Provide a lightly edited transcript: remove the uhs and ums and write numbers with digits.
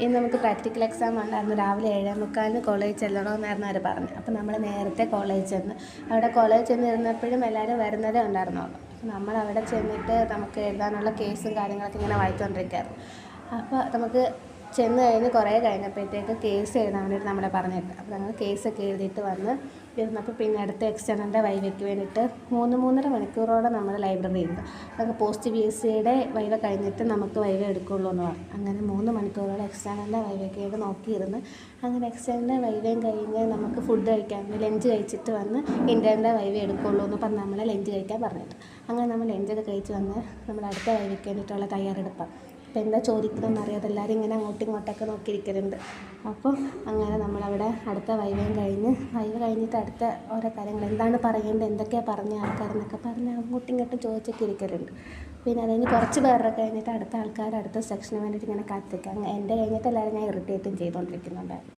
ഇനി നമുക്ക് practical exam ഉണ്ടായിരുന്നു. രാവിലെ 7:45 കോളേജ് ചെല്ലണമെന്നായിരുന്നു അവർ പറഞ്ഞത്. അപ്പോൾ നമ്മൾ നേരത്തെ കോളേജ് ചെന്ന് അവിടെ കോളേജ് ചെന്നിരുന്നപ്പോഴും എല്ലാവരും വരുന്നതേ ഉണ്ടായിരുന്നുള്ളൂ. അപ്പോൾ നമ്മളവിടെ ചെന്നിട്ട് നമുക്ക് എഴുതാനുള്ള കേസും കാര്യങ്ങളൊക്കെ ഇങ്ങനെ വായിച്ചുകൊണ്ടിരിക്കുകയായിരുന്നു. അപ്പോൾ നമുക്ക് ചെന്ന് കഴിഞ്ഞ് കുറേ കഴിഞ്ഞപ്പോഴത്തേക്ക് കേസ് എഴുതാൻ വേണ്ടിയിട്ട് നമ്മളെ പറഞ്ഞിട്ട്, അപ്പോൾ ഞങ്ങൾ കേസൊക്കെ എഴുതിയിട്ട് വന്ന് ഇരുന്നപ്പോൾ പിന്നെ അടുത്ത എക്സ്റ്റേണലിൻ്റെ വൈവയ്ക്ക് വേണ്ടിയിട്ട് 3-3.5 മണിക്കൂറോളം നമ്മൾ ലൈബ്രറി ഇരുന്നു. അതൊക്കെ പോസ്റ്റ് PSCയുടെ വൈവ കഴിഞ്ഞിട്ട് നമുക്ക് വൈവ എടുക്കുകയുള്ളൂ എന്ന് പറഞ്ഞു. അങ്ങനെ 3 മണിക്കൂറോളം എക്സ്റ്റേണലിൻ്റെ വൈവയ്ക്ക് വേണ്ടി നോക്കിയിരുന്ന് അങ്ങനെ എക്സ്റ്റേണലിൻ്റെ വൈവയും കഴിഞ്ഞ് നമുക്ക് ഫുഡ് കഴിക്കാൻ ലഞ്ച് കഴിച്ചിട്ട് വന്ന് ഇൻ്റേണിൻ്റെ വൈവ എടുക്കുകയുള്ളൂ എന്ന് പറഞ്ഞ് നമ്മളെ ലഞ്ച് കഴിക്കാൻ പറഞ്ഞിട്ട്, അങ്ങനെ നമ്മൾ ലഞ്ചൊക്കെ കഴിച്ച് വന്ന് നമ്മൾ അടുത്ത വൈവയ്ക്ക് വേണ്ടിയിട്ടുള്ള തയ്യാറെടുപ്പാണ്. അപ്പോൾ എന്താ ചോദിക്കണമെന്ന് അറിയാതെ എല്ലാവരും ഇങ്ങനെ അങ്ങോട്ടും ഇങ്ങോട്ടൊക്കെ നോക്കിയിരിക്കുന്നുണ്ട്. അപ്പോൾ അങ്ങനെ നമ്മളവിടെ അടുത്ത വൈവയും കഴിഞ്ഞിട്ട് അടുത്ത ഓരോ കാര്യങ്ങൾ എന്താണ് പറയേണ്ടത്, എന്തൊക്കെയാണ് പറഞ്ഞ ആൾക്കാരെന്നൊക്കെ പറഞ്ഞ് അങ്ങോട്ടും ഇങ്ങോട്ടും ചോദിച്ചൊക്കെ ഇരിക്കലുണ്ട്. പിന്നെ അത് കഴിഞ്ഞ് കുറച്ച് പേരുടെ കഴിഞ്ഞിട്ട് അടുത്ത ആൾക്കാർ അടുത്ത സെക്ഷന് വേണ്ടിയിട്ട് ഇങ്ങനെ കാത്തിരിക്കുക. എൻ്റെ കഴിഞ്ഞിട്ട് എല്ലാവരും ഞാൻ ഇറിറ്റേറ്റും ചെയ്തുകൊണ്ടിരിക്കുന്നുണ്ടായിരുന്നു.